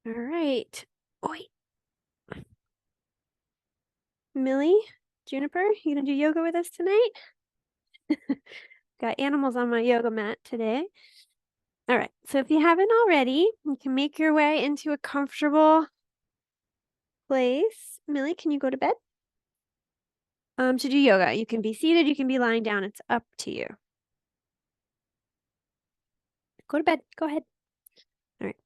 All right. Oi. Millie Juniper, you gonna do yoga with us tonight? Got animals on my yoga mat today. All right. So if you haven't already, you can make your way into a comfortable place. Millie, can you go to bed? To do yoga. You can be seated, you can be lying down. It's up to you. Go to bed. Go ahead. All right.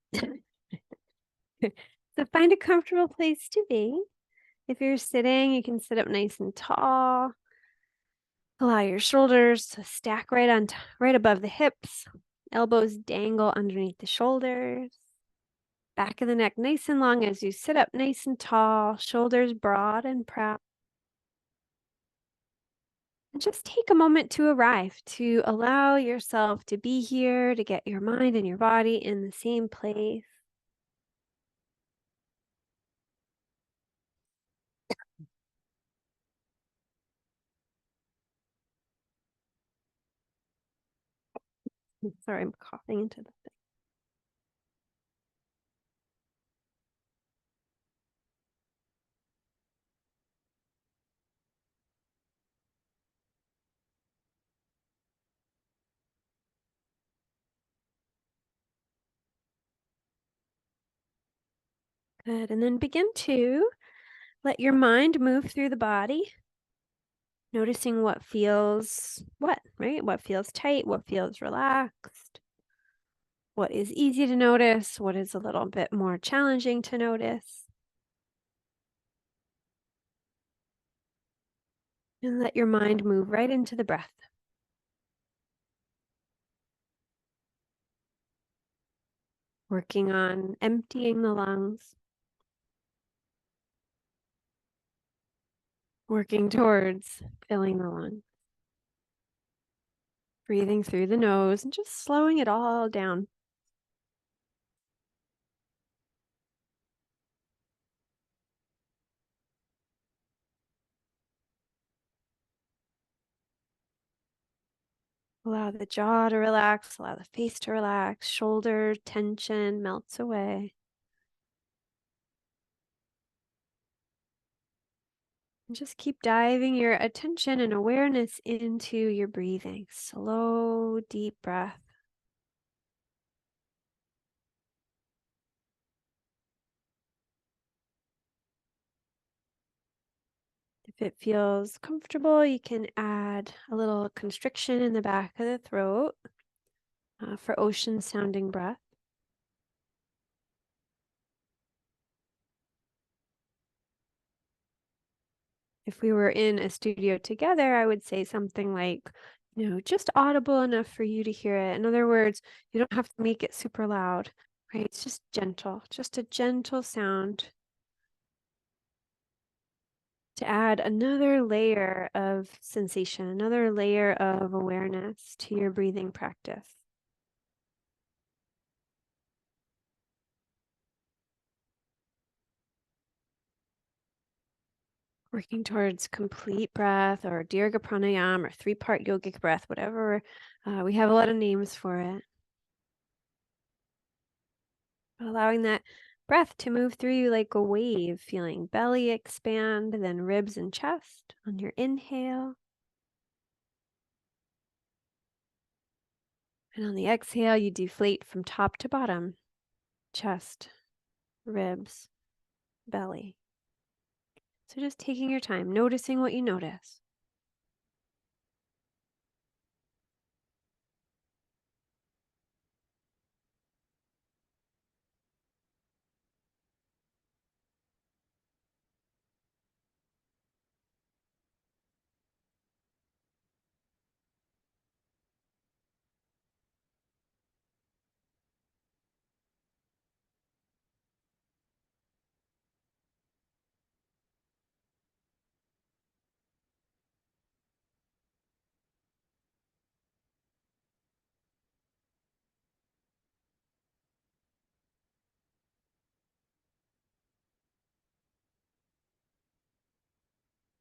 So find a comfortable place to be. If you're sitting, you can sit up nice and tall. Allow your shoulders to stack right above the hips. Elbows dangle underneath the shoulders. Back of the neck nice and long as you sit up nice and tall. Shoulders broad and proud. And just take a moment to arrive, to allow yourself to be here, to get your mind and your body in the same place. Sorry, I'm coughing into the thing. Good. And then begin to let your mind move through the body, noticing what feels right? What feels tight, what feels relaxed, what is easy to notice, what is a little bit more challenging to notice. And let your mind move right into the breath. Working on emptying the lungs. Working towards filling the lungs. Breathing through the nose and just slowing it all down. Allow the jaw to relax, allow the face to relax, shoulder tension melts away. And just keep diving your attention and awareness into your breathing. Slow, deep breath. If it feels comfortable, you can add a little constriction in the back of the throat for ocean sounding breath. If we were in a studio together, I would say something like, just audible enough for you to hear it. In other words, you don't have to make it super loud, right? It's just gentle, just a gentle sound to add another layer of sensation, another layer of awareness to your breathing practice. Working towards complete breath or Dirga Pranayama or 3-part yogic breath, whatever. We have a lot of names for it. Allowing that breath to move through you like a wave, feeling belly expand, then ribs and chest on your inhale. And on the exhale, you deflate from top to bottom, chest, ribs, belly. So just taking your time, noticing what you notice.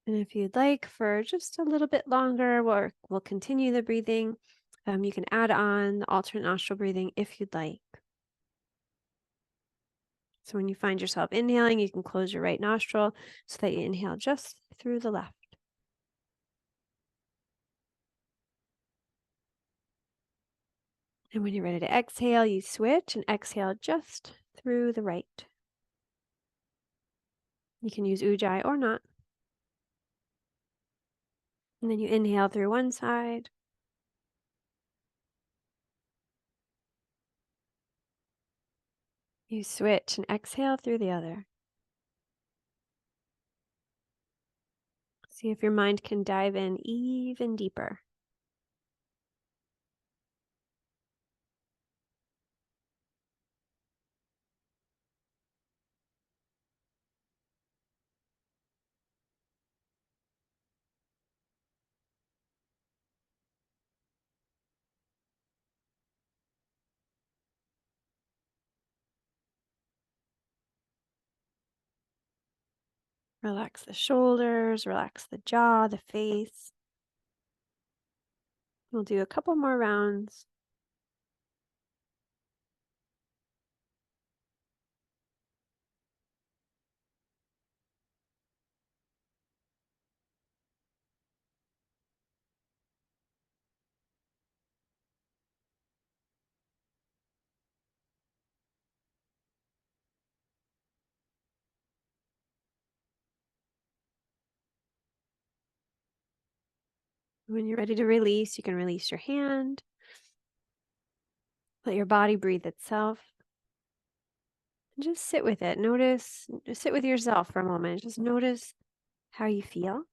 And if you'd like for just a little bit longer, we'll continue the breathing. You can add on the alternate nostril breathing if you'd like. So when you find yourself inhaling, you can close your right nostril so that you inhale just through the left. And when you're ready to exhale, you switch and exhale just through the right. You can use ujjayi or not. And then you inhale through one side. You switch and exhale through the other. See if your mind can dive in even deeper. Relax the shoulders, relax the jaw, the face. We'll do a couple more rounds. When you're ready to release, you can release your hand. Let your body breathe itself. And just sit with it. Notice, just sit with yourself for a moment. Just notice how you feel.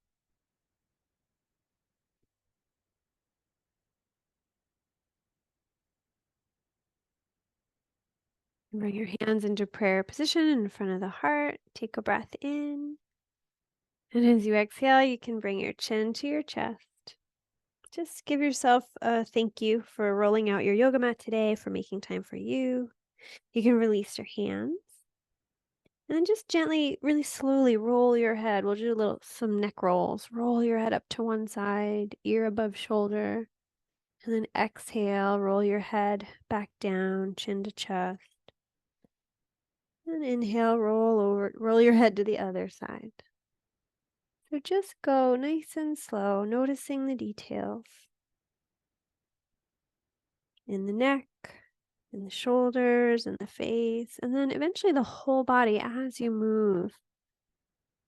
Bring your hands into prayer position in front of the heart. Take a breath in. And as you exhale, you can bring your chin to your chest. Just give yourself a thank you for rolling out your yoga mat today, for making time for you. You can release your hands. And then just gently, really slowly roll your head. We'll do some neck rolls. Roll your head up to one side, ear above shoulder. And then exhale, roll your head back down, chin to chest. And inhale, roll your head to the other side. So just go nice and slow, noticing the details in the neck, in the shoulders, in the face, and then eventually the whole body as you move,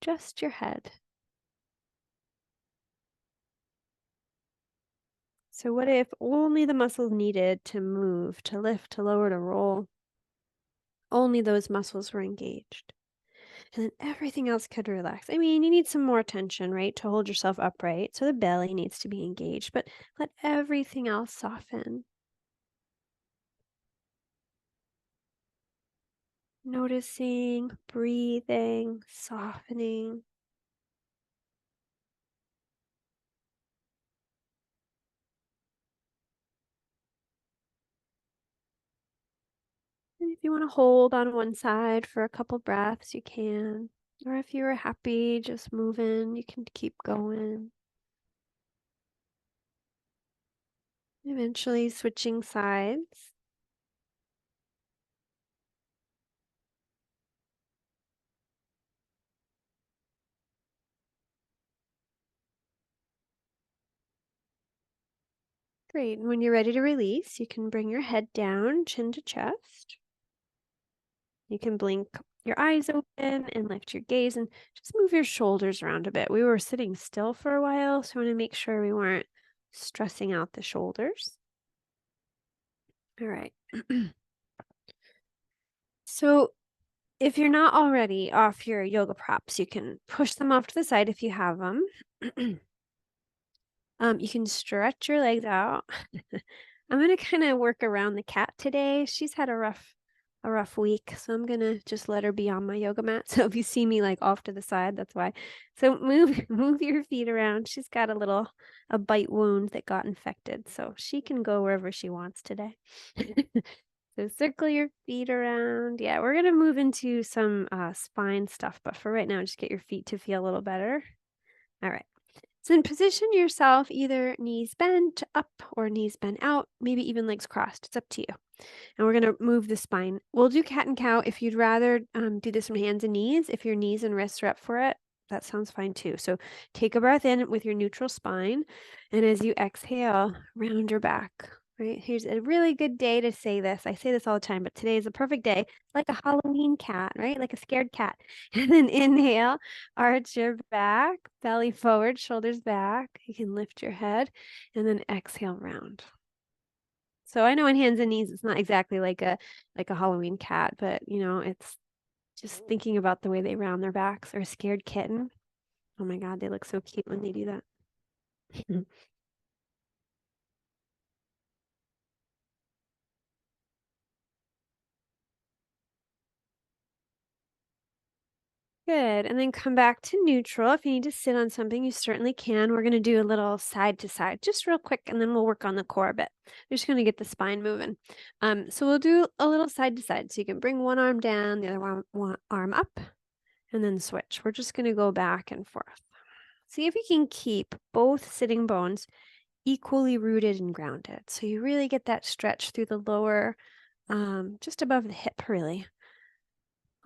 just your head. So what if only the muscles needed to move, to lift, to lower, to roll, only those muscles were engaged? And then everything else could relax. I mean, you need some more tension, right, to hold yourself upright. So the belly needs to be engaged, but let everything else soften. Noticing, breathing, softening. And if you want to hold on one side for a couple breaths, you can. Or if you are happy just moving, you can keep going. Eventually switching sides. Great. And when you're ready to release, you can bring your head down, chin to chest. You can blink your eyes open and lift your gaze and just move your shoulders around a bit. We were sitting still for a while, so I want to make sure we weren't stressing out the shoulders. All right. So if you're not already off your yoga props, you can push them off to the side if you have them. You can stretch your legs out. I'm going to kind of work around the cat today. She's had a rough week, so I'm going to just let her be on my yoga mat. So if you see me like off to the side, that's why. So move your feet around. She's got a bite wound that got infected, so she can go wherever she wants today. So circle your feet around. Yeah, we're going to move into some spine stuff, but for right now, just get your feet to feel a little better. All right. So then position yourself either knees bent up or knees bent out, maybe even legs crossed. It's up to you. And we're going to move the spine. We'll do cat and cow if you'd rather do this from hands and knees. If your knees and wrists are up for it, that sounds fine too. So take a breath in with your neutral spine. And as you exhale, round your back. Right? Here's a really good day to say this. I say this all the time, but today is a perfect day, like a Halloween cat, right? Like a scared cat. And then inhale, arch your back, belly forward, shoulders back. You can lift your head and then exhale, round. So I know on hands and knees, it's not exactly like a Halloween cat, but it's just thinking about the way they round their backs or a scared kitten. Oh my God, they look so cute when they do that. Good. And then come back to neutral. If you need to sit on something, you certainly can. We're going to do a little side to side, just real quick, and then we'll work on the core a bit. We're just going to get the spine moving. So we'll do a little side to side. So you can bring one arm down, the other one arm up, and then switch. We're just going to go back and forth. See if you can keep both sitting bones equally rooted and grounded. So you really get that stretch through the lower, just above the hip, really,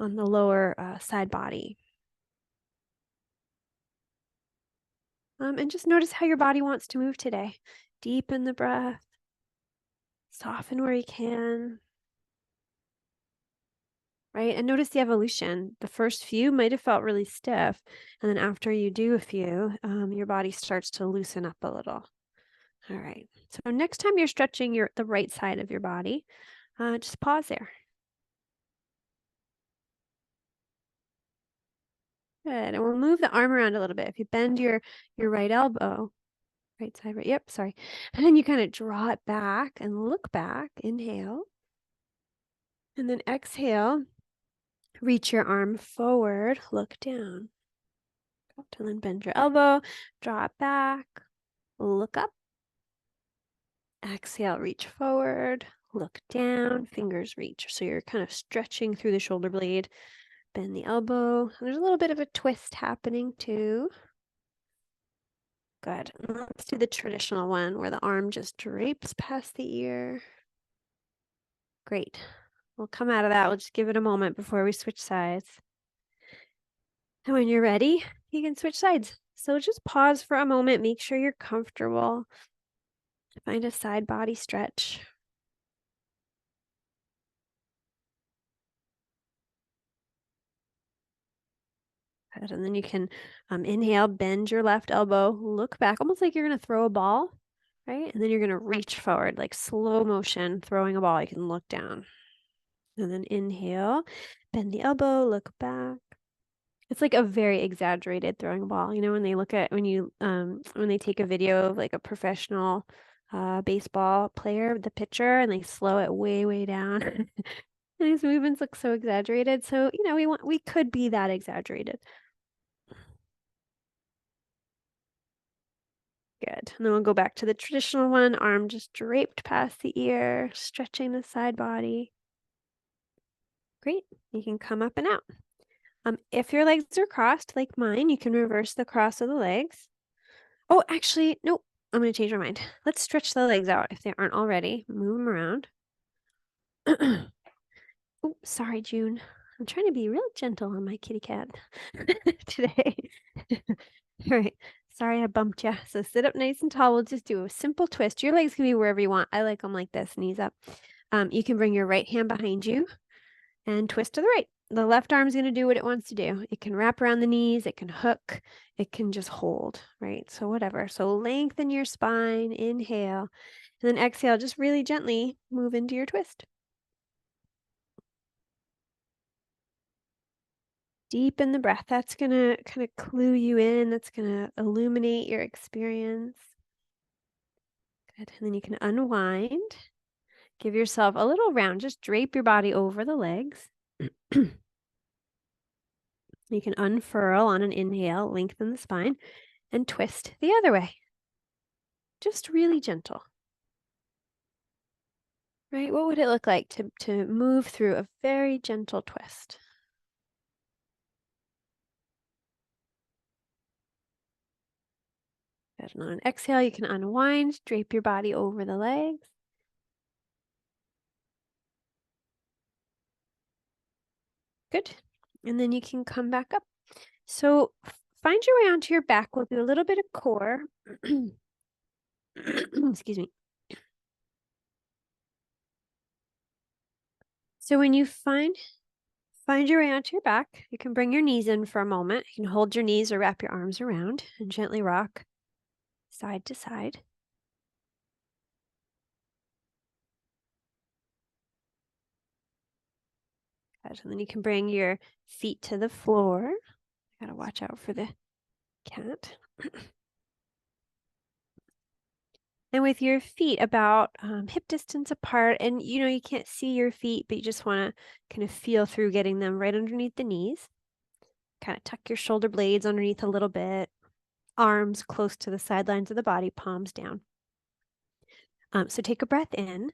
on the lower side body. And just notice how your body wants to move today. Deepen the breath, soften where you can, right? And notice the evolution. The first few might have felt really stiff. And then after you do a few, your body starts to loosen up a little. All right. So next time you're stretching the right side of your body, just pause there. Good. And we'll move the arm around a little bit. If you bend your right elbow, right side, right. Yep, sorry. And then you kind of draw it back and look back. Inhale. And then exhale. Reach your arm forward, look down. And then bend your elbow, draw it back, look up. Exhale, reach forward, look down, fingers reach. So you're kind of stretching through the shoulder blade. Bend the elbow. There's a little bit of a twist happening too. Good. Let's do the traditional one where the arm just drapes past the ear. Great. We'll come out of that. We'll just give it a moment before we switch sides. And when you're ready, you can switch sides. So just pause for a moment. Make sure you're comfortable. Find a side body stretch. Good. And then you can inhale, bend your left elbow, look back, almost like you're going to throw a ball, right? And then you're going to reach forward, like slow motion, throwing a ball. You can look down. And then inhale, bend the elbow, look back. It's like a very exaggerated throwing a ball. When they look at when they take a video of like a professional baseball player, the pitcher, and they slow it way, way down. And these movements look so exaggerated. So, we could be that exaggerated. Good. And then we'll go back to the traditional one, arm just draped past the ear, stretching the side body. Great. You can come up and out. If your legs are crossed like mine, you can reverse the cross of the legs. Oh, actually, nope. I'm going to change my mind. Let's stretch the legs out if they aren't already. Move them around. Oh, sorry, June. I'm trying to be real gentle on my kitty cat today. All right. Sorry I bumped you. So sit up nice and tall. We'll just do a simple twist. Your legs can be wherever you want. I like them like this, knees up. You can bring your right hand behind you and twist to the right. The left arm is going to do what it wants to do. It can wrap around the knees. It can hook. It can just hold, right? So whatever. So lengthen your spine. Inhale. And then exhale. Just really gently move into your twist. Deepen the breath. That's going to kind of clue you in. That's going to illuminate your experience. Good. And then you can unwind. Give yourself a little round. Just drape your body over the legs. You can unfurl on an inhale, lengthen the spine, and twist the other way. Just really gentle. Right? What would it look like to move through a very gentle twist? Good. And on an exhale, you can unwind, drape your body over the legs. Good. And then you can come back up. So find your way onto your back. We'll do a little bit of core. Excuse me. So when you find your way onto your back, you can bring your knees in for a moment. You can hold your knees or wrap your arms around and gently rock side to side. Good. And then you can bring your feet to the floor. Gotta watch out for the cat. And with your feet about hip distance apart, and you can't see your feet, but you just want to kind of feel through getting them right underneath the knees. Kind of tuck your shoulder blades underneath a little bit. Arms close to the sidelines of the body, palms down. So take a breath in.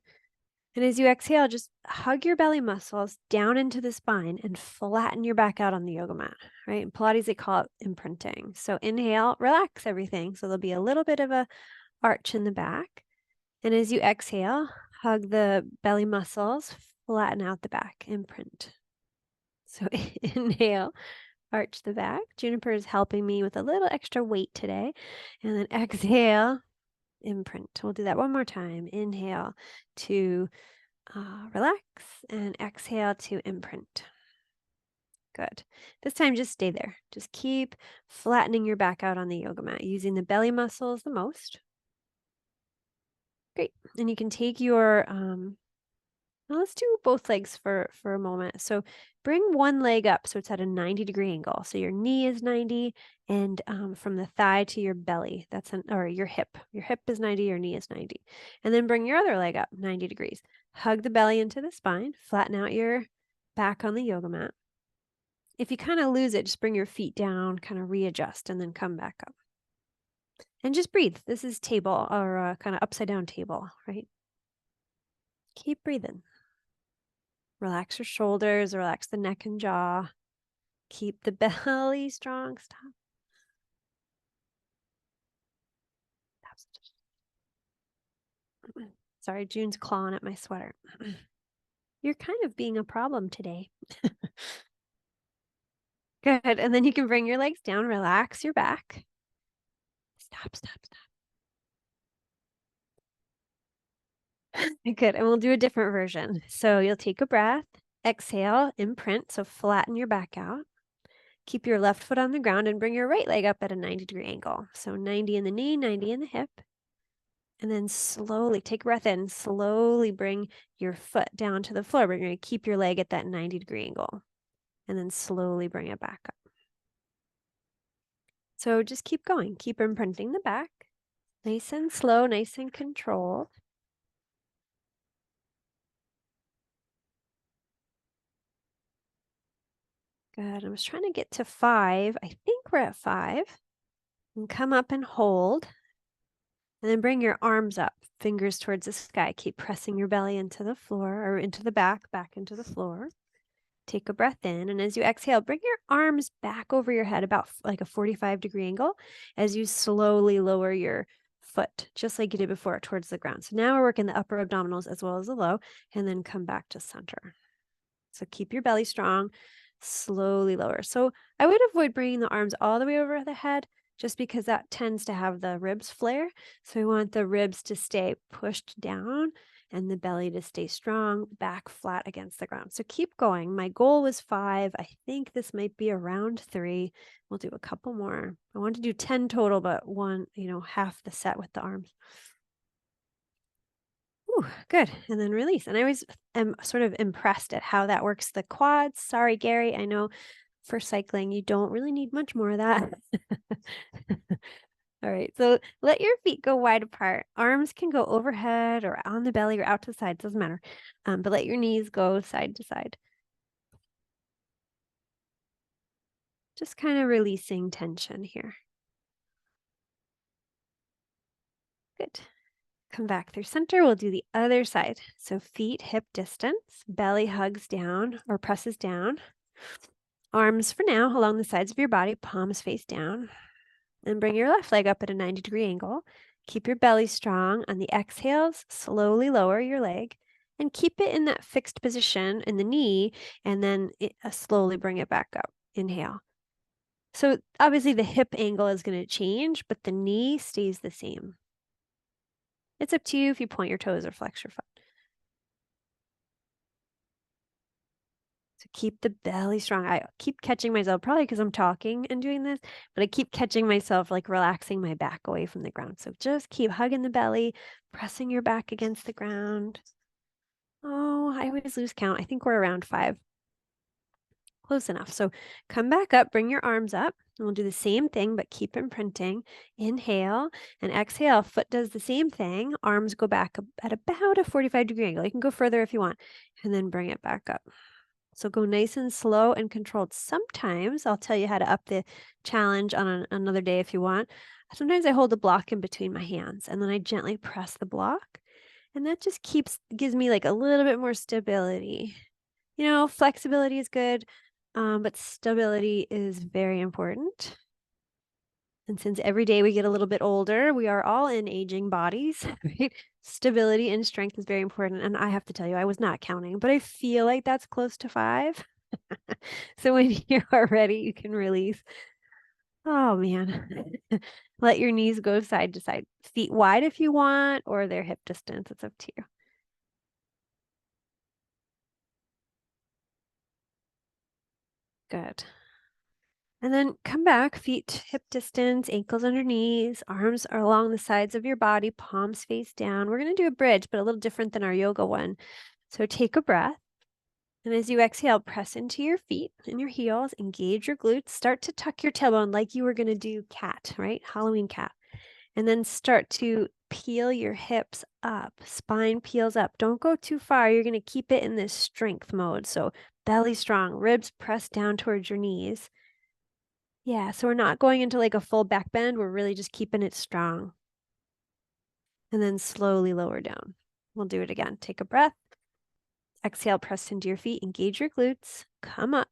And as you exhale, just hug your belly muscles down into the spine and flatten your back out on the yoga mat, right? In Pilates, they call it imprinting. So inhale, relax everything. So there'll be a little bit of a arch in the back. And as you exhale, hug the belly muscles, flatten out the back, imprint. So inhale, arch the back. Juniper is helping me with a little extra weight today. And then exhale, imprint. We'll do that one more time. Inhale to relax and exhale to imprint. Good. This time, just stay there. Just keep flattening your back out on the yoga mat, using the belly muscles the most. Great. And you can take your, well, let's do both legs for a moment. So bring one leg up so it's at a 90-degree angle. So your knee is 90 and from the thigh to your belly, or your hip. Your hip is 90, your knee is 90. And then bring your other leg up 90 degrees. Hug the belly into the spine, flatten out your back on the yoga mat. If you kind of lose it, just bring your feet down, kind of readjust, and then come back up. And just breathe. This is table or kind of upside down table, right? Keep breathing. Relax your shoulders, relax the neck and jaw. Keep the belly strong. Stop. Sorry, June's clawing at my sweater. You're kind of being a problem today. Good. And then you can bring your legs down, relax your back. Stop, stop, stop. Good. And we'll do a different version. So you'll take a breath, exhale, imprint. So flatten your back out. Keep your left foot on the ground and bring your right leg up at a 90-degree angle. So 90 in the knee, 90 in the hip. And then slowly take a breath in, slowly bring your foot down to the floor. We're going to keep your leg at that 90-degree angle and then slowly bring it back up. So just keep going. Keep imprinting the back. Nice and slow, nice and controlled. Good. I was trying to get to 5. I think we're at 5. And come up and hold. And then bring your arms up, fingers towards the sky. Keep pressing your belly into the floor or into the back into the floor. Take a breath in. And as you exhale, bring your arms back over your head about like a 45-degree angle as you slowly lower your foot, just like you did before, towards the ground. So now we're working the upper abdominals as well as the low, and then come back to center. So keep your belly strong, slowly lower. So I would avoid bringing the arms all the way over the head, just because that tends to have the ribs flare. So we want the ribs to stay pushed down and the belly to stay strong, back flat against the ground. So keep going. My goal was 5. I think this might be around 3. We'll do a couple more. I want to do 10 total, but one, half the set with the arms. Ooh, good. And then release. And I always am sort of impressed at how that works the quads. Sorry, Gary. I know for cycling, you don't really need much more of that. All right, so let your feet go wide apart. Arms can go overhead or on the belly or out to the side, doesn't matter. But let your knees go side to side. Just kind of releasing tension here. Good. Come back through center. We'll do the other side. So feet hip distance, belly hugs down or presses down. Arms for now along the sides of your body, palms face down. And bring your left leg up at a 90-degree angle. Keep your belly strong. On the exhales, slowly lower your leg and keep it in that fixed position in the knee, and then slowly bring it back up. Inhale. So obviously the hip angle is going to change, but the knee stays the same. It's up to you if you point your toes or flex your foot. So keep the belly strong. I keep catching myself, probably because I'm talking and doing this, but I keep catching myself like relaxing my back away from the ground. So just keep hugging the belly, pressing your back against the ground. Oh, I always lose count. I think we're around 5. Close enough. So come back up, bring your arms up, and we'll do the same thing, but keep imprinting. Inhale and exhale. Foot does the same thing. Arms go back at about a 45-degree angle. You can go further if you want, and then bring it back up. So go nice and slow and controlled. Sometimes I'll tell you how to up the challenge on another day if you want. Sometimes I hold the block in between my hands and then I gently press the block. And that just gives me like a little bit more stability. You know, flexibility is good, but stability is very important. And since every day we get a little bit older, we are all in aging bodies, right? Stability and strength is very important. And I have to tell you, I was not counting, but I feel like that's close to 5. So when you are ready, you can release. Oh man. Let your knees go side to side. Feet wide if you want, or they're hip distance. It's up to you. Good. And then come back, feet hip distance, ankles under knees, arms are along the sides of your body, palms face down. We're going to do a bridge, but a little different than our yoga one. So take a breath. And as you exhale, press into your feet and your heels, engage your glutes, start to tuck your tailbone like you were going to do cat, right? Halloween cat. And then start to peel your hips up, spine peels up. Don't go too far. You're going to keep it in this strength mode. So belly strong, ribs pressed down towards your knees. Yeah, so we're not going into like a full back bend. We're really just keeping it strong. And then slowly lower down. We'll do it again. Take a breath. Exhale, press into your feet, engage your glutes, come up.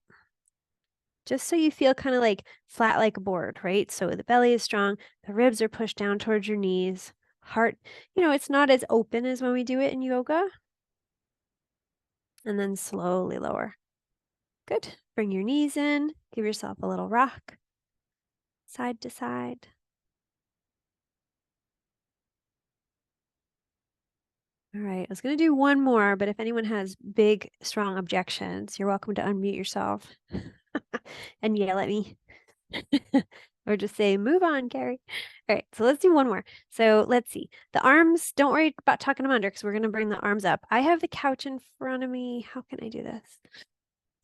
Just so you feel kind of like flat like a board, right? So the belly is strong, the ribs are pushed down towards your knees. Heart, it's not as open as when we do it in yoga. And then slowly lower. Good. Bring your knees in, give yourself a little rock, side to side. All right, I was going to do one more, but if anyone has big, strong objections, you're welcome to unmute yourself and yell at me. Or just say, move on, Carrie. All right, so let's do one more. So let's see. The arms, don't worry about tucking them under because we're going to bring the arms up. I have the couch in front of me. How can I do this?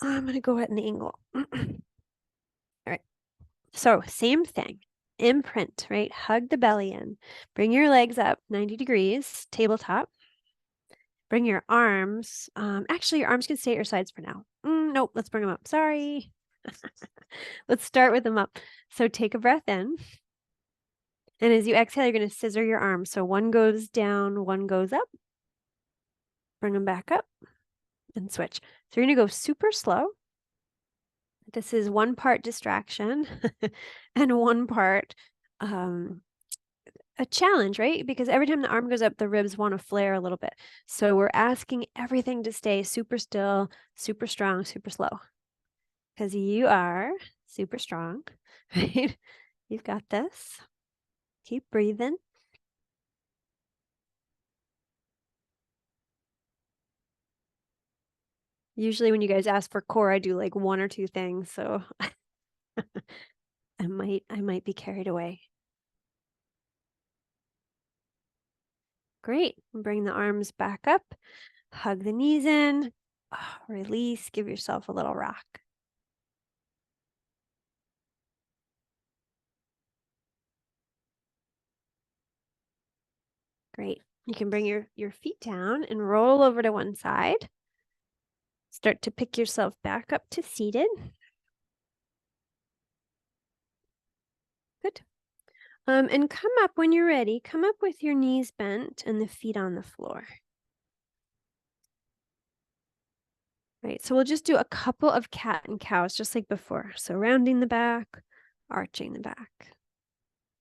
I'm going to go at an angle. All right, so same thing. Imprint, right? Hug the belly in. Bring your legs up 90 degrees, tabletop. Bring your arms. Actually, your arms can stay at your sides for now. Nope, let's bring them up. Sorry. Let's start with them up. So take a breath in. And as you exhale, you're going to scissor your arms. So one goes down, one goes up. Bring them back up and switch. So you're going to go super slow. This is one part distraction and one part a challenge, right? Because every time the arm goes up, the ribs want to flare a little bit. So we're asking everything to stay super still, super strong, super slow. Because you are super strong, right? You've got this. Keep breathing. Usually when you guys ask for core, I do like 1 or 2 things. So I might be carried away. Great. Bring the arms back up. Hug the knees in. Oh, release. Give yourself a little rock. Great. You can bring your feet down and roll over to one side. Start to pick yourself back up to seated. Good. And come up when you're ready. Come up with your knees bent and the feet on the floor. Right, so we'll just do a couple of cat and cows just like before. So rounding the back, arching the back.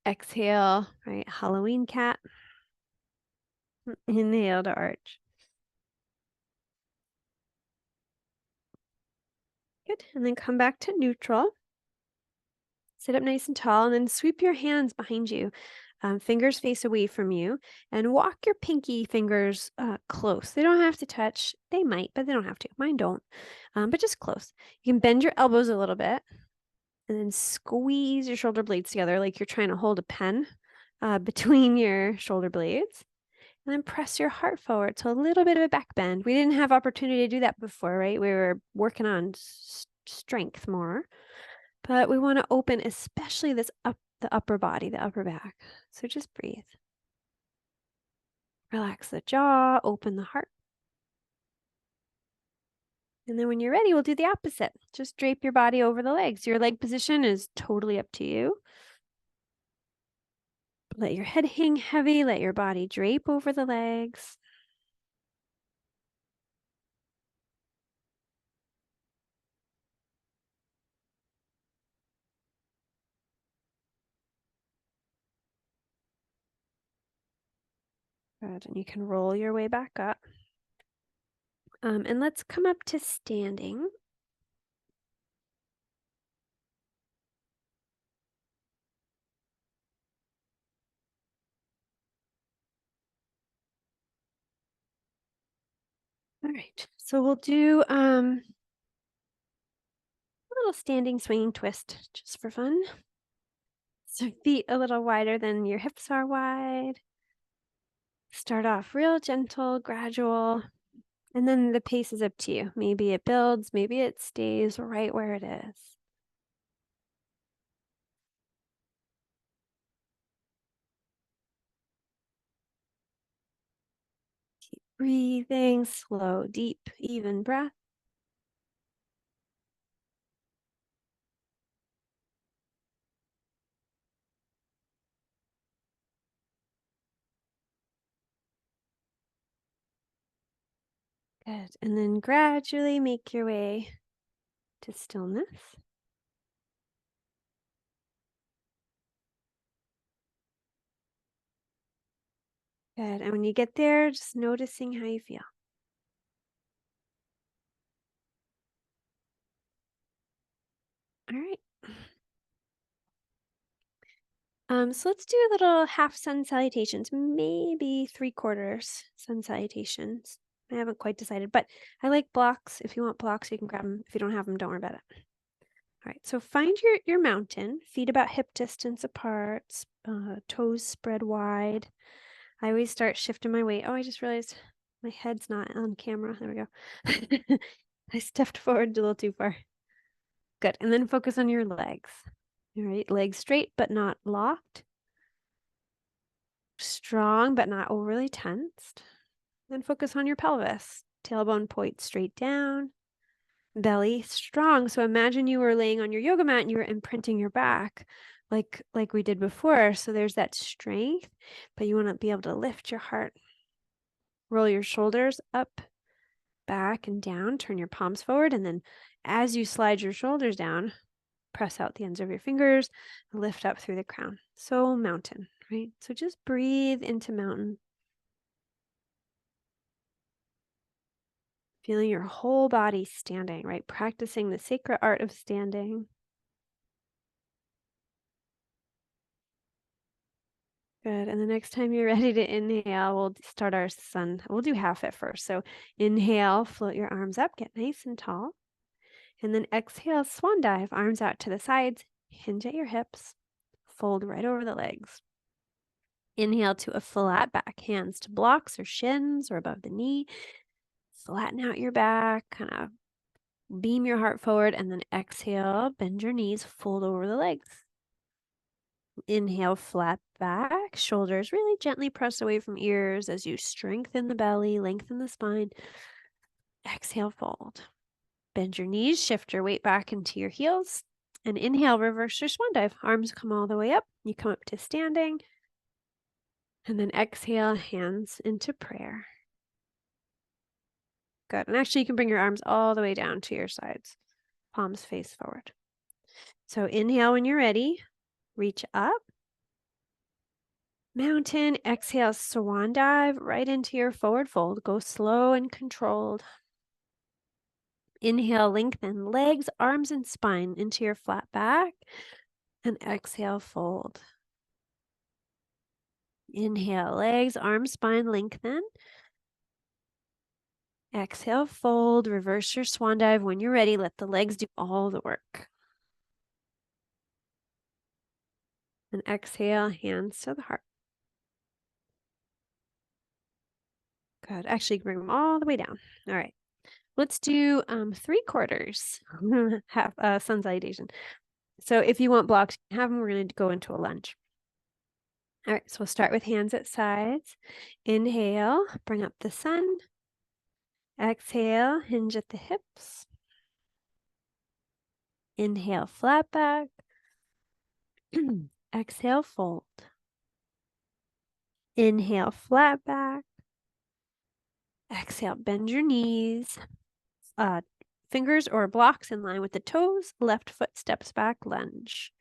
Exhale, right? Halloween cat. Inhale to arch. Good. And then come back to neutral. Sit up nice and tall and then sweep your hands behind you. Fingers face away from you and walk your pinky fingers close. They don't have to touch. They might, but they don't have to. Mine don't, but just close. You can bend your elbows a little bit and then squeeze your shoulder blades together like you're trying to hold a pen between your shoulder blades. And then press your heart forward. So a little bit of a back bend. We didn't have opportunity to do that before, right? We were working on strength more. But we want to open especially the upper body, the upper back. So just breathe. Relax the jaw, open the heart. And then when you're ready, we'll do the opposite. Just drape your body over the legs. Your leg position is totally up to you. Let your head hang heavy. Let your body drape over the legs. Good. And you can roll your way back up. And let's come up to standing. All right. So we'll do a little standing swinging twist just for fun. So feet a little wider than your hips are wide. Start off real gentle, gradual, and then the pace is up to you. Maybe it builds, maybe it stays right where it is. Keep breathing, slow, deep, even breath. Good. And then gradually make your way to stillness. Good. And when you get there, just noticing how you feel. All right. So let's do a little half sun salutations, maybe 3/4 sun salutations. I haven't quite decided, but I like blocks. If you want blocks, you can grab them. If you don't have them, don't worry about it. All right, so find your mountain, feet about hip distance apart, toes spread wide. I always start shifting my weight. Oh, I just realized my head's not on camera. There we go. I stepped forward a little too far. Good, and then focus on your legs. All right, legs straight but not locked. Strong but not overly tensed. Then focus on your pelvis. Tailbone points straight down. Belly strong. So imagine you were laying on your yoga mat and you were imprinting your back like we did before. So there's that strength, but you want to be able to lift your heart. Roll your shoulders up, back, and down. Turn your palms forward. And then as you slide your shoulders down, press out the ends of your fingers, lift up through the crown. So mountain, right? So just breathe into mountain. Feeling your whole body standing, right? Practicing the sacred art of standing. Good. And the next time you're ready to inhale, we'll start our sun. We'll do half at first. So inhale, float your arms up, get nice and tall. And then exhale, swan dive, arms out to the sides, hinge at your hips, fold right over the legs. Inhale to a flat back, hands to blocks or shins or above the knee. Flatten out your back, kind of beam your heart forward, and then exhale, bend your knees, fold over the legs. Inhale, flat back, shoulders really gently press away from ears as you strengthen the belly, lengthen the spine. Exhale, fold. Bend your knees, shift your weight back into your heels, and inhale, reverse your swan dive. Arms come all the way up. You come up to standing, and then exhale, hands into prayer. Good. And actually, you can bring your arms all the way down to your sides. Palms face forward. So inhale when you're ready. Reach up. Mountain, exhale, swan dive right into your forward fold. Go slow and controlled. Inhale, lengthen legs, arms, and spine into your flat back. And exhale, fold. Inhale, legs, arms, spine, lengthen. Exhale, fold, reverse your swan dive. When you're ready, let the legs do all the work. And exhale, hands to the heart. Good. Actually, bring them all the way down. All right. Let's do 3/4 half sun salutation. So if you want blocks, you can have them. We're going to go into a lunge. All right. So we'll start with hands at sides. Inhale, bring up the sun. Exhale, hinge at the hips. Inhale, flat back. Exhale, fold. Inhale, flat back. Exhale, bend your knees. Fingers or blocks in line with the toes. Left foot steps back, lunge.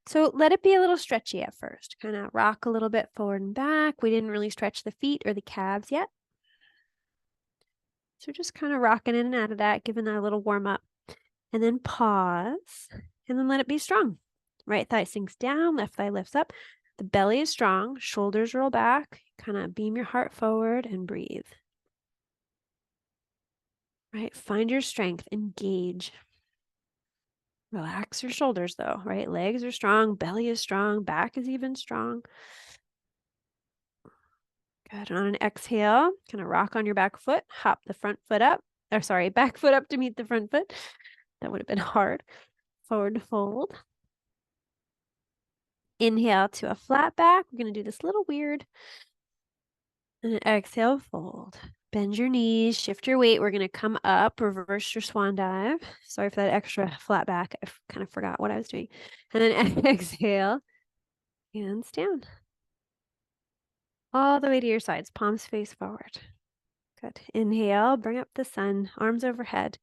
So let it be a little stretchy at first. Kind of rock a little bit forward and back. We didn't really stretch the feet or the calves yet. So just kind of rocking in and out of that, giving that a little warm up. And then pause. And then let it be strong. Right thigh sinks down, left thigh lifts up. The belly is strong, shoulders roll back. Kind of beam your heart forward and breathe. Right, find your strength, engage. Relax your shoulders though, right? Legs are strong, belly is strong, back is even strong. Good. And on an exhale, kind of rock on your back foot, hop the front foot up, or sorry, back foot up to meet the front foot. That would have been hard. Forward fold. Inhale to a flat back. We're going to do this little weird. And exhale, fold. Bend your knees, shift your weight. We're going to come up, reverse your swan dive. Sorry for that extra flat back. I kind of forgot what I was doing. And then exhale, hands down. All the way to your sides, palms face forward. Good. Inhale, bring up the sun, arms overhead.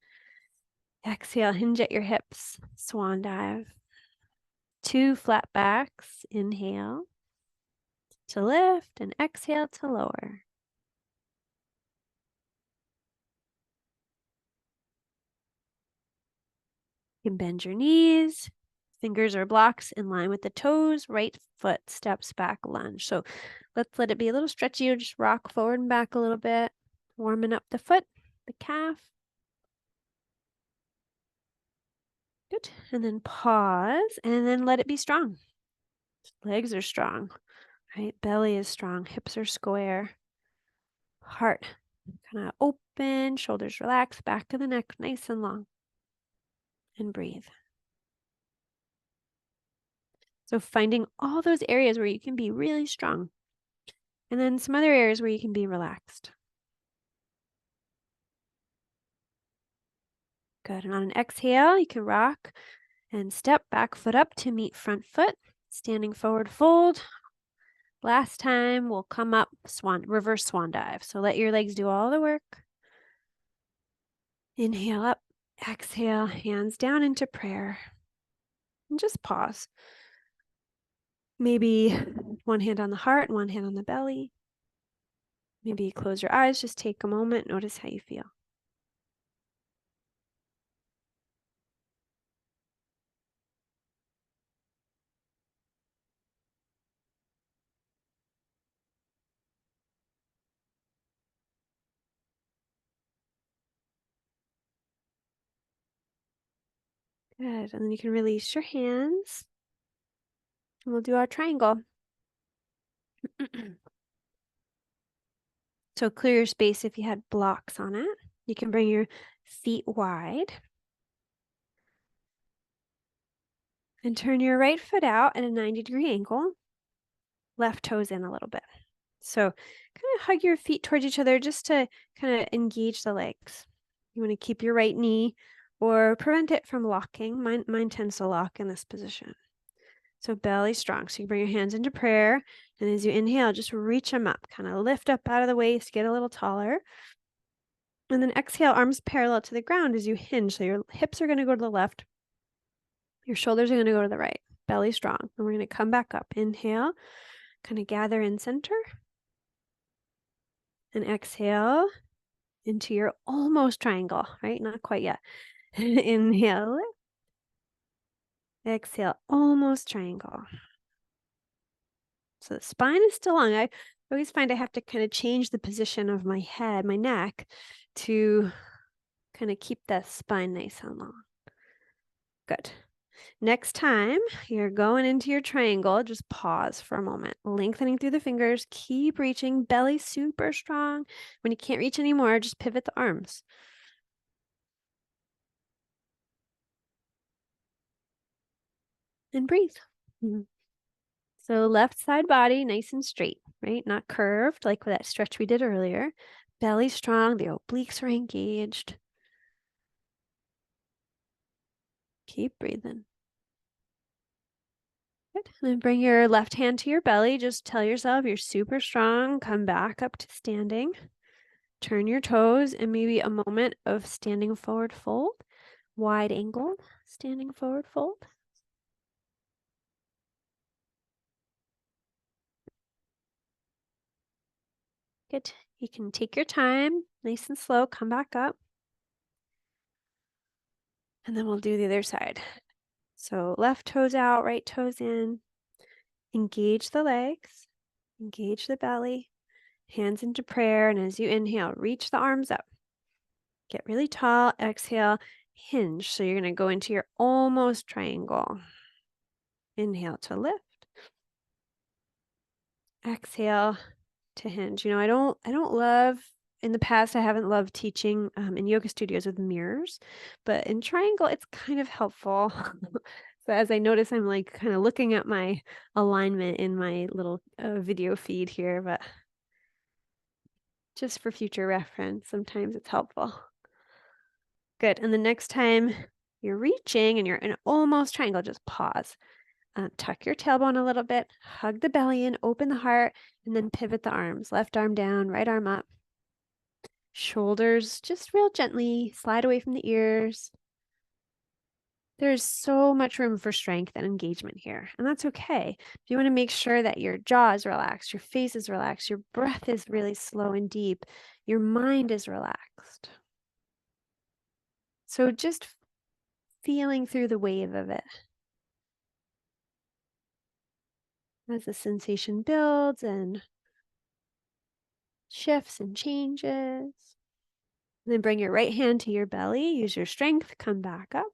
Exhale, hinge at your hips, swan dive. 2 flat backs. Inhale to lift and exhale to lower. You can bend your knees. Fingers or blocks in line with the toes. Right foot steps back, lunge. So let's let it be a little stretchy. Or just rock forward and back a little bit. Warming up the foot, the calf. Good. And then pause and then let it be strong. Legs are strong, right? Belly is strong. Hips are square. Heart kind of open. Shoulders relax. Back of the neck nice and long. And breathe. So finding all those areas where you can be really strong. And then some other areas where you can be relaxed. Good. And on an exhale, you can rock and step back foot up to meet front foot. Standing forward fold. Last time we'll come up reverse swan dive. So let your legs do all the work. Inhale up, exhale, hands down into prayer. And just pause. Maybe one hand on the heart, one hand on the belly. Maybe close your eyes, just take a moment, notice how you feel. Good. And then you can release your hands. And we'll do our triangle. So clear your space if you had blocks on it. You can bring your feet wide. And turn your right foot out at a 90-degree angle. Left toes in a little bit. So kind of hug your feet towards each other just to kind of engage the legs. You want to keep your right knee or prevent it from locking. Mine tends to lock in this position. So belly strong. So you bring your hands into prayer. And as you inhale, just reach them up. Kind of lift up out of the waist, get a little taller. And then exhale, arms parallel to the ground as you hinge. So your hips are going to go to the left. Your shoulders are going to go to the right. Belly strong. And we're going to come back up. Inhale. Kind of gather in center. And exhale into your almost triangle, right? Not quite yet. Inhale. Exhale, almost triangle. So the spine is still long. I always find I have to kind of change the position of my head, my neck, to kind of keep that spine nice and long. Good. Next time you're going into your triangle, just pause for a moment, lengthening through the fingers, keep reaching, belly super strong. When you can't reach anymore, just pivot the arms. And breathe. So left side body, nice and straight, right? Not curved like that stretch we did earlier. Belly strong, the obliques are engaged. Keep breathing. Good. And then bring your left hand to your belly. Just tell yourself you're super strong. Come back up to standing. Turn your toes and maybe a moment of standing forward fold. Wide angled, standing forward fold. Good. You can take your time, nice and slow. Come back up. And then we'll do the other side. So left toes out, right toes in. Engage the legs, engage the belly, hands into prayer. And as you inhale, reach the arms up. Get really tall, exhale, hinge. So you're going to go into your almost triangle. Inhale to lift. Exhale to hinge. I don't love, in the past, I haven't loved teaching in yoga studios with mirrors, but in triangle, it's kind of helpful. So as I notice, I'm like kind of looking at my alignment in my little video feed here, but just for future reference, sometimes it's helpful. Good. And the next time you're reaching and you're in almost triangle, just pause. Tuck your tailbone a little bit, hug the belly in, open the heart, and then pivot the arms. Left arm down, right arm up. Shoulders just real gently slide away from the ears. There's so much room for strength and engagement here, and that's okay. You want to make sure that your jaw is relaxed, your face is relaxed, your breath is really slow and deep, your mind is relaxed. So just feeling through the wave of it. As the sensation builds and shifts and changes. And then bring your right hand to your belly. Use your strength. Come back up.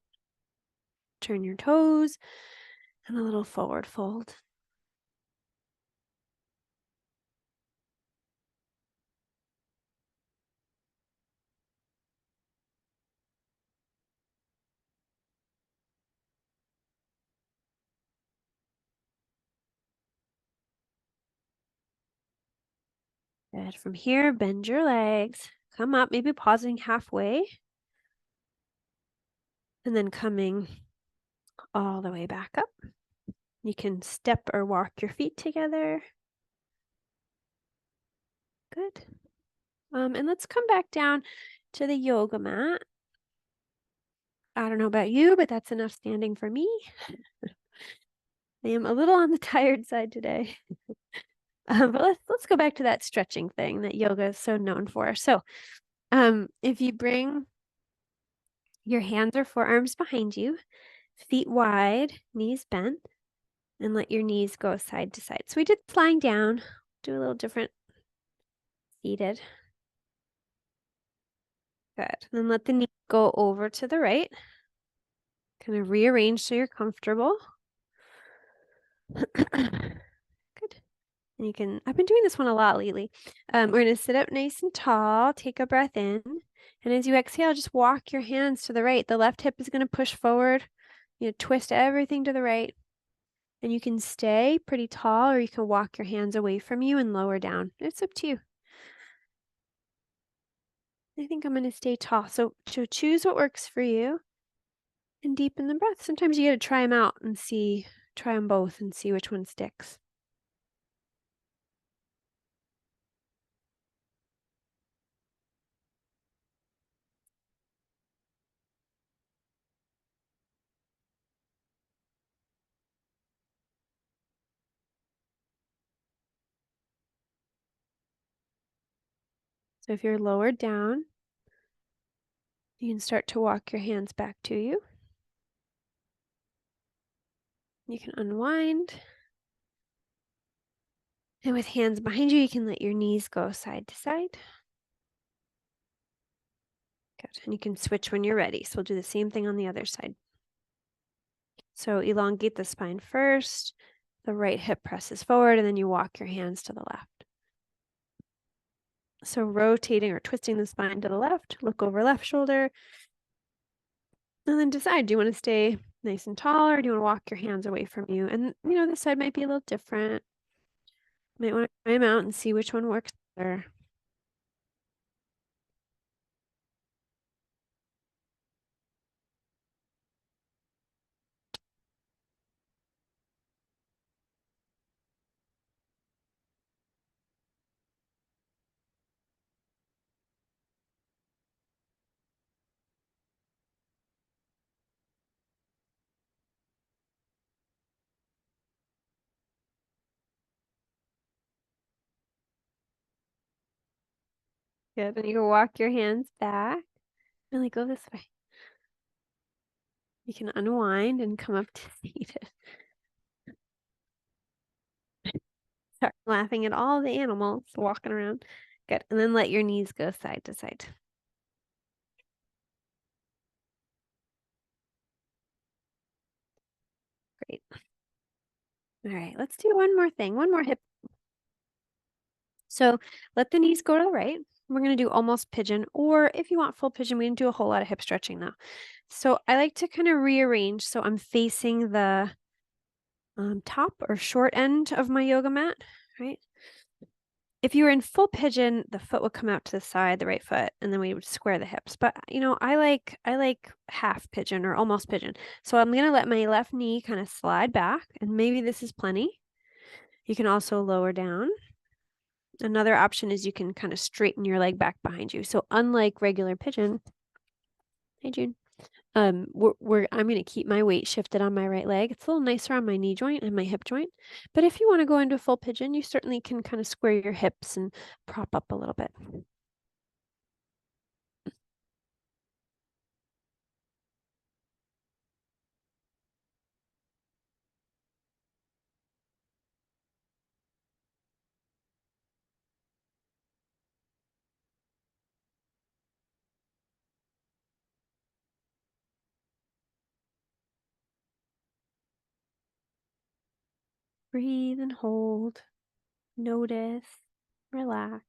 Turn your toes and a little forward fold. Good. From here, bend your legs. Come up, maybe pausing halfway. And then coming all the way back up. You can step or walk your feet together. Good. And let's come back down to the yoga mat. I don't know about you, but that's enough standing for me. I am a little on the tired side today. But let's go back to that stretching thing that yoga is so known for. So if you bring your hands or forearms behind you, feet wide, knees bent, and let your knees go side to side. So we did lying down, do a little different seated. Good. And then let the knee go over to the right. Kind of rearrange so you're comfortable. Good. And you can, I've been doing this one a lot lately. We're going to sit up nice and tall, take a breath in. And as you exhale, just walk your hands to the right. The left hip is going to push forward. Twist everything to the right. And you can stay pretty tall or you can walk your hands away from you and lower down. It's up to you. I think I'm going to stay tall. So choose what works for you and deepen the breath. Sometimes you got to try them out and try them both and see which one sticks. So if you're lowered down, you can start to walk your hands back to you. You can unwind. And with hands behind you, you can let your knees go side to side. Good. And you can switch when you're ready. So we'll do the same thing on the other side. So elongate the spine first. The right hip presses forward, and then you walk your hands to the left. So rotating or twisting the spine to the left, look over left shoulder, and then decide, do you want to stay nice and tall, or do you want to walk your hands away from you? And, this side might be a little different. Might want to try them out and see which one works better. Good. And you can walk your hands back. Really go this way. You can unwind and come up to seated. Start laughing at all the animals walking around. Good. And then let your knees go side to side. Great. All right, let's do one more thing. One more hip. So let the knees go to the right. We're going to do almost pigeon, or if you want full pigeon, we can do a whole lot of hip stretching now. So I like to kind of rearrange. So I'm facing the top or short end of my yoga mat, right? If you were in full pigeon, the foot would come out to the side, the right foot, and then we would square the hips. But I like half pigeon or almost pigeon. So I'm gonna let my left knee kind of slide back, and maybe this is plenty. You can also lower down. Another option is you can kind of straighten your leg back behind you. So unlike regular pigeon, hey June, I'm gonna keep my weight shifted on my right leg. It's a little nicer on my knee joint and my hip joint. But if you want to go into full pigeon, you certainly can kind of square your hips and prop up a little bit. Breathe and hold. Notice. Relax.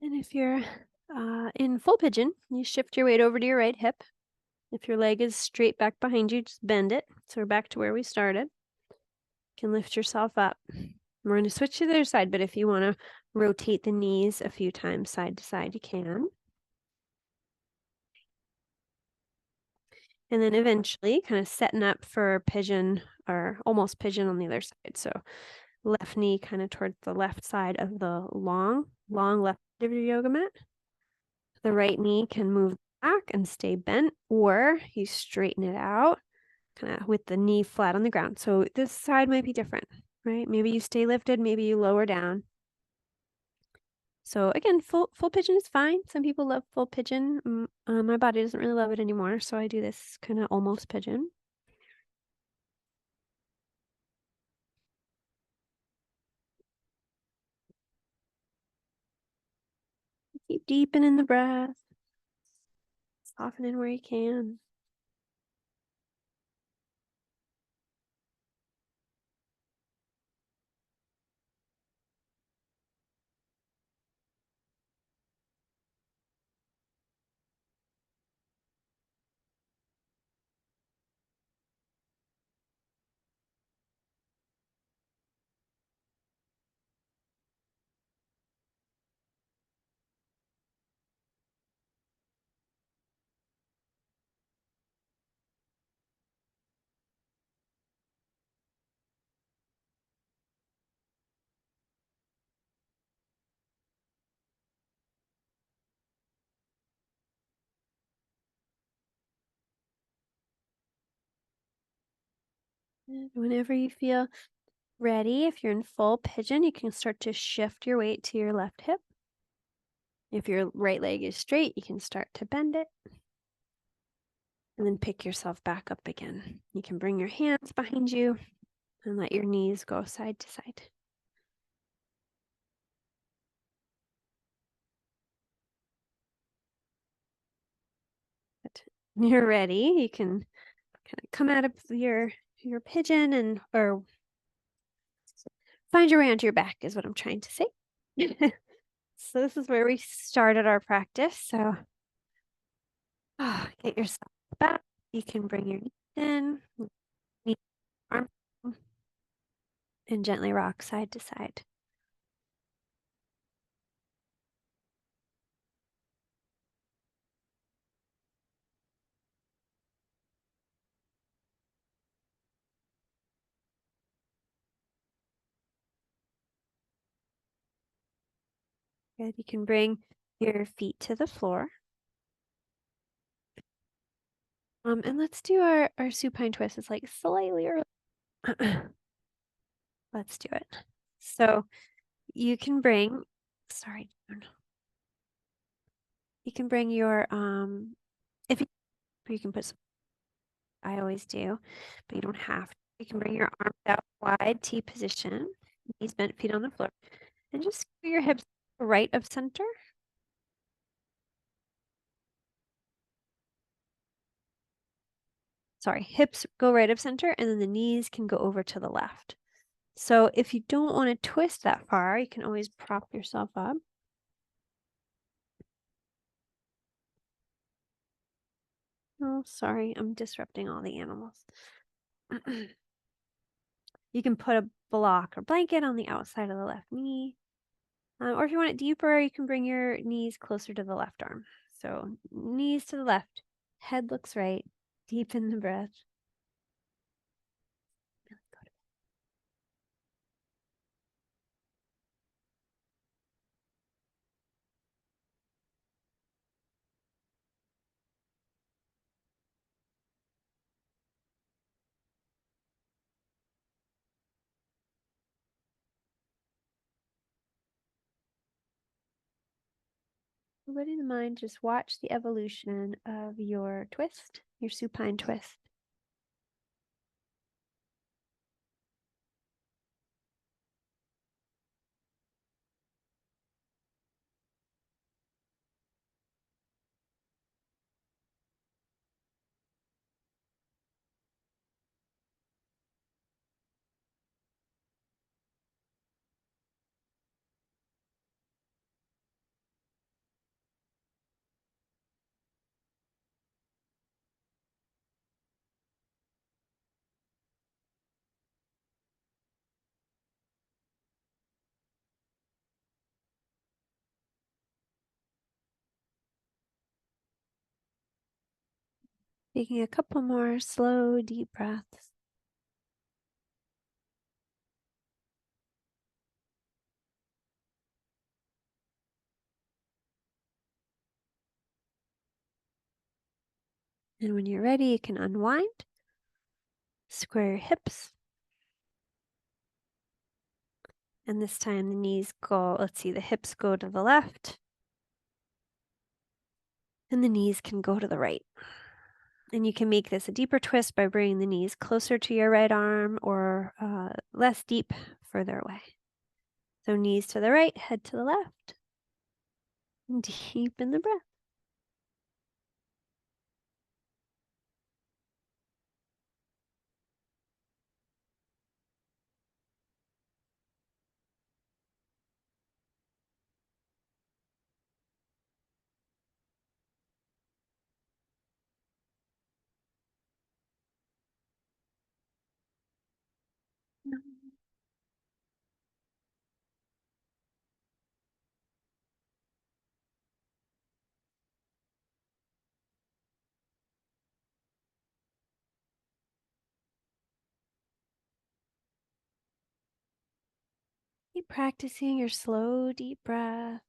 And if you're in full pigeon, you shift your weight over to your right hip. If your leg is straight back behind you, just bend it. So we're back to where we started. You can lift yourself up. We're going to switch to the other side, but if you want to rotate the knees a few times side to side, you can. And then eventually kind of setting up for pigeon or almost pigeon on the other side. So left knee kind of towards the left side of the long left of your yoga mat. The right knee can move back and stay bent, or you straighten it out kind of with the knee flat on the ground. So this side might be different, right? Maybe you stay lifted, maybe you lower down. So again, full pigeon is fine. Some people love full pigeon. My body doesn't really love it anymore, so I do this kind of almost pigeon. Keep deepening the breath. Softening where you can. And whenever you feel ready, if you're in full pigeon, you can start to shift your weight to your left hip. If your right leg is straight, you can start to bend it. And then pick yourself back up again. You can bring your hands behind you and let your knees go side to side. But when you're ready, you can kind of come out of your pigeon and or find your way onto your back is what I'm trying to say. So this is where we started our practice. So get yourself back. You can bring your knees in, knee, arm, and gently rock side to side. Good. You can bring your feet to the floor. And let's do our supine twist. It's like slightly early. Let's do it. So you can bring, sorry, you can bring your, if you can put some, I always do, but you don't have to. You can bring your arms out wide, T position, knees bent, feet on the floor, and just put your hips right of center. Sorry, hips go right of center, and then the knees can go over to the left. So if you don't want to twist that far, you can always prop yourself up. Oh, sorry, I'm disrupting all the animals. You can put a block or blanket on the outside of the left knee. Or if you want it deeper, you can bring your knees closer to the left arm. So knees to the left, head looks right, deepen the breath. But in mind, just watch the evolution of your twist, your supine twist. Taking a couple more slow, deep breaths. And when you're ready, you can unwind, square your hips. And this time the knees go, let's see, the hips go to the left. And the knees can go to the right. And you can make this a deeper twist by bringing the knees closer to your right arm or less deep, further away. So knees to the right, head to the left. And deepen the breath. Keep practicing your slow, deep breath.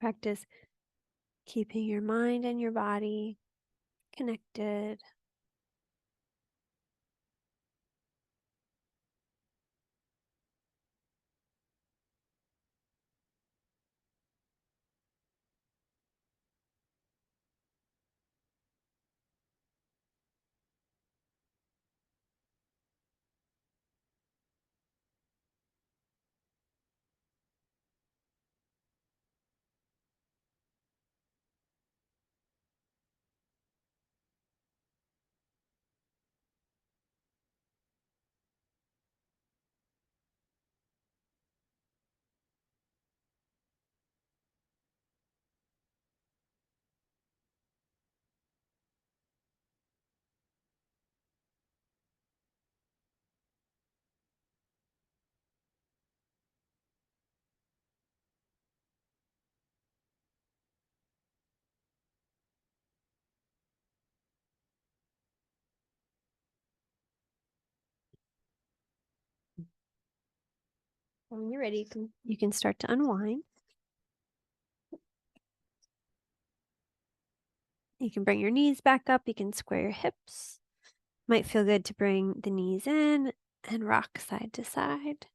Practice keeping your mind and your body connected. When you're ready, you can start to unwind. You can bring your knees back up. You can square your hips. Might feel good to bring the knees in and rock side to side.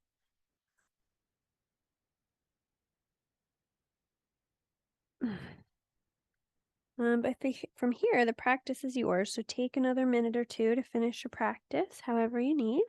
But from here, the practice is yours. So take another minute or two to finish your practice, however you need.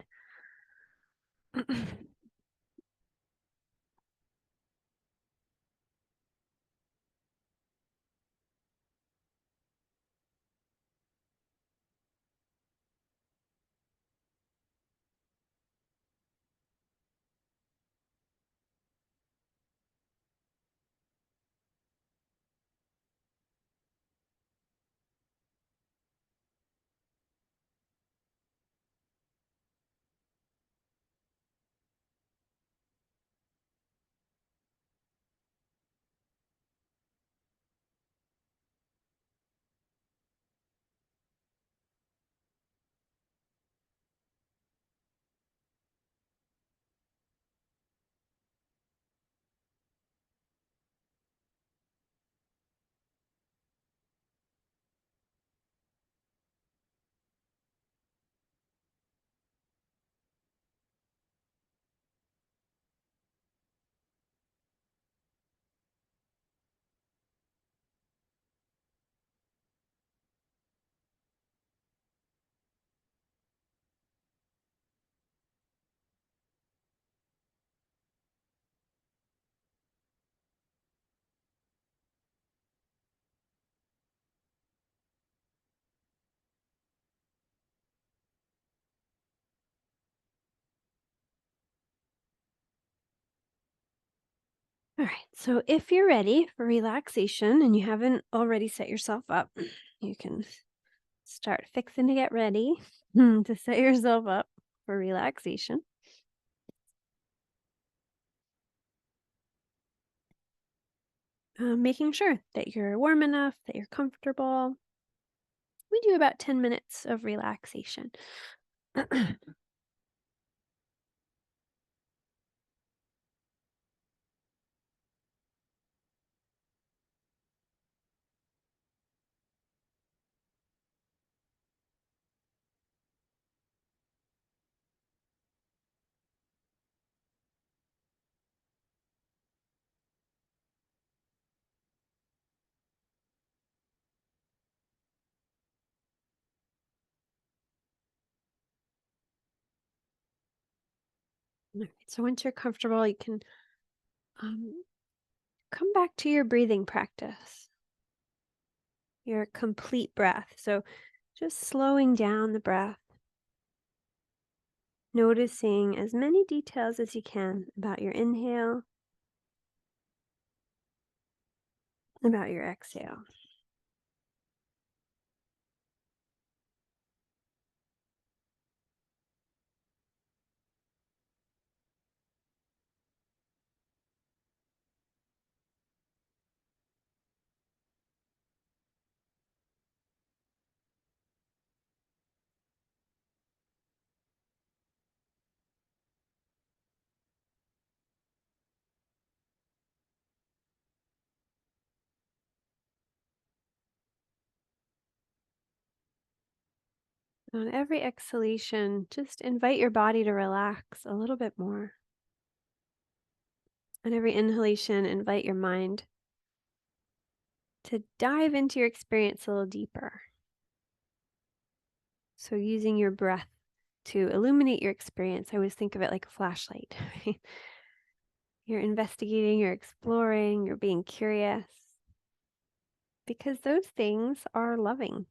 All right, so if you're ready for relaxation and you haven't already set yourself up, you can start fixing to get ready to set yourself up for relaxation. Making sure that you're warm enough, that you're comfortable. We do about 10 minutes of relaxation. All right, so once you're comfortable, you can come back to your breathing practice, your complete breath. So just slowing down the breath, noticing as many details as you can about your inhale, about your exhale. On every exhalation, just invite your body to relax a little bit more. On every inhalation, invite your mind to dive into your experience a little deeper. So using your breath to illuminate your experience, I always think of it like a flashlight. Right? You're investigating, you're exploring, you're being curious, because those things are loving,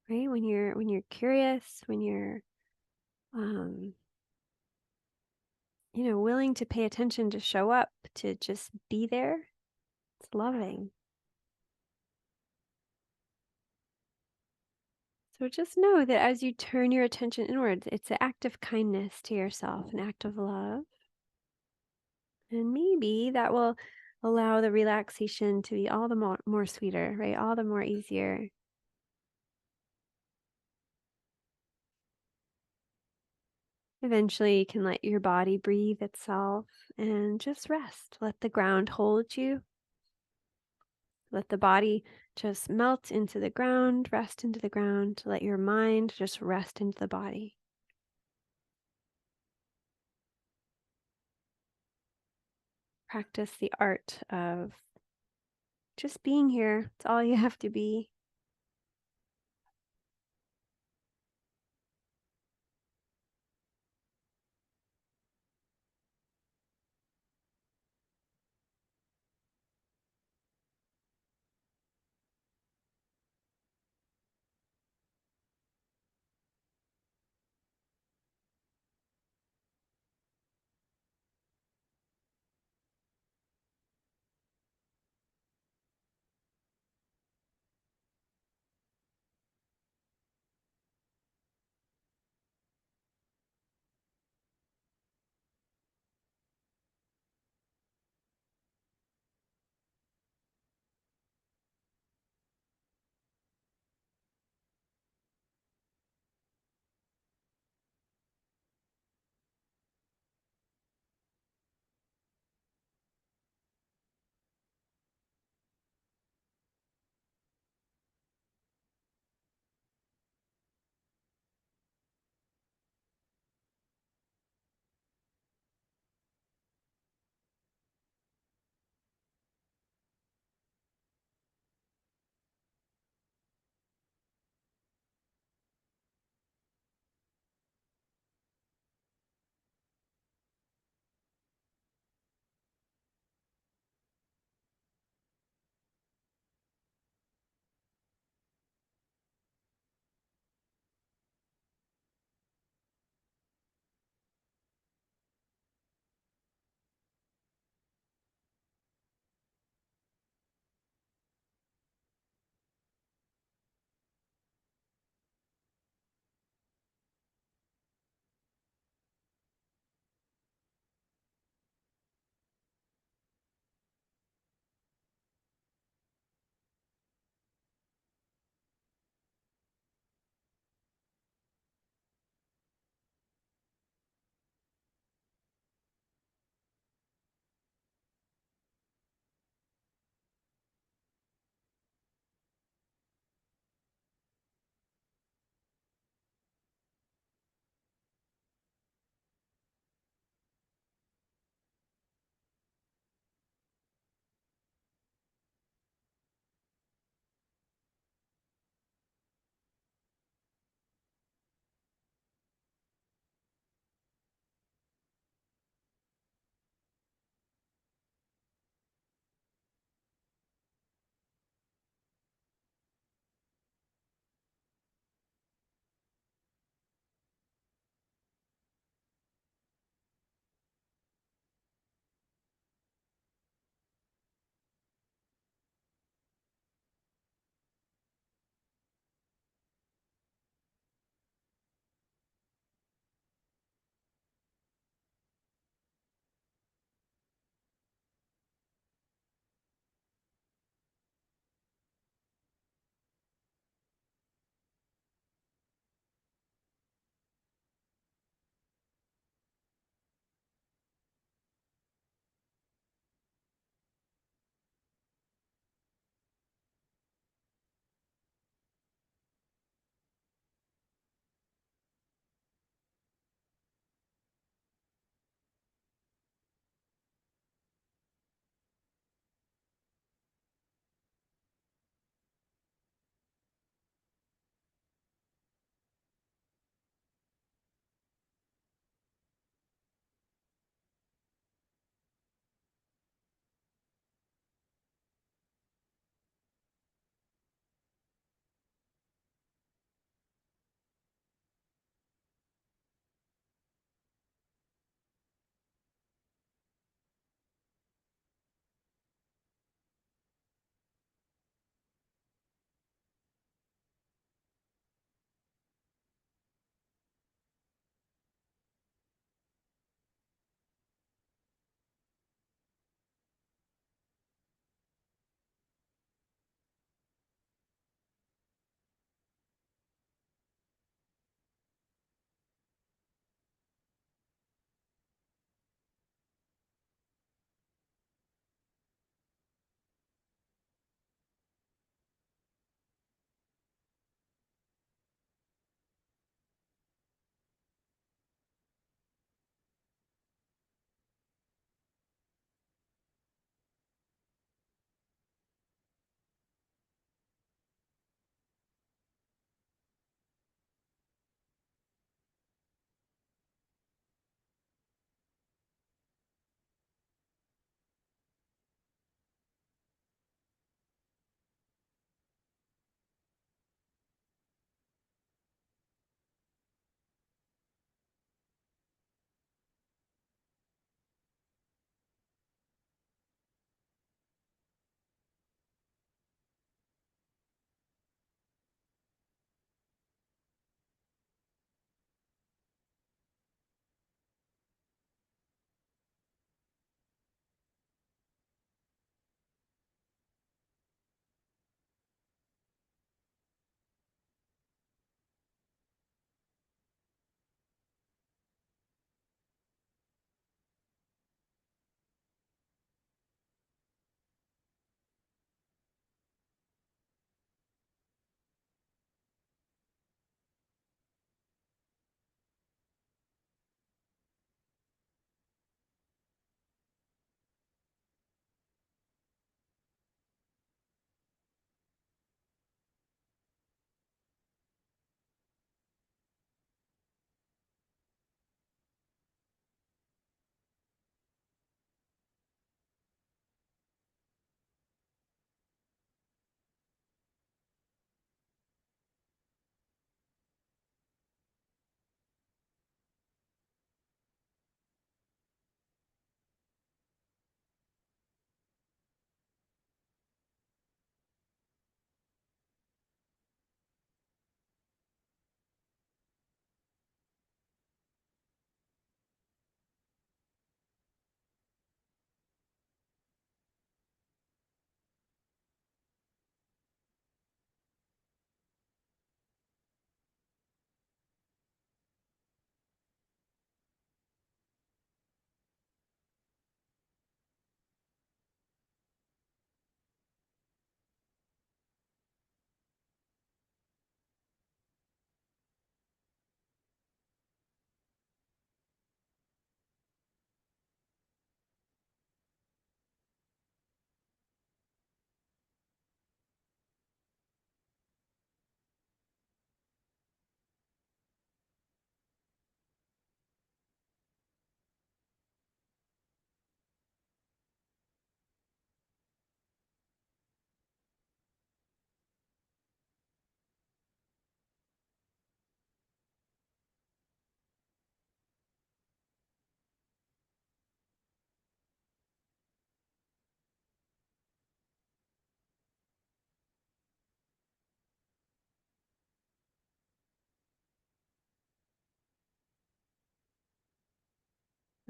right? When you're curious, when you're willing to pay attention, to show up, to just be there, it's loving. So just know that as you turn your attention inwards, it's an act of kindness to yourself, an act of love. And maybe that will allow the relaxation to be all the more sweeter, right? All the more easier. Eventually, you can let your body breathe itself and just rest. Let the ground hold you. Let the body just melt into the ground, rest into the ground. Let your mind just rest into the body. Practice the art of just being here. It's all you have to be.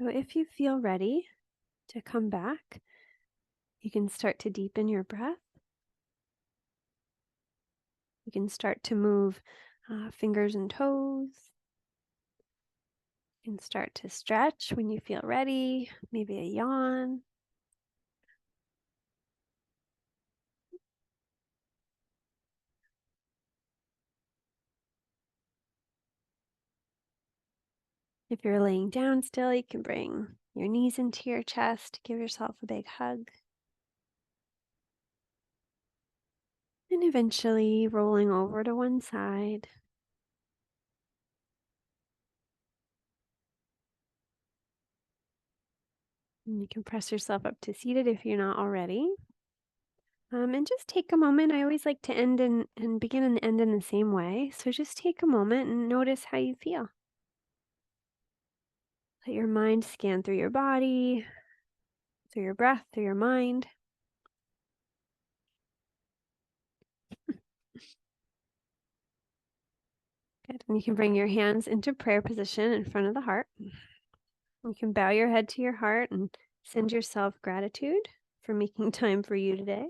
So if you feel ready to come back, you can start to deepen your breath. You can start to move fingers and toes. You can start to stretch when you feel ready, maybe a yawn. If you're laying down still, you can bring your knees into your chest, give yourself a big hug. And eventually rolling over to one side. And you can press yourself up to seated if you're not already. And just take a moment. I always like to end and begin and end in the same way. So just take a moment and notice how you feel. Let your mind scan through your body, through your breath, through your mind. Good. And you can bring your hands into prayer position in front of the heart. You can bow your head to your heart and send yourself gratitude for making time for you today.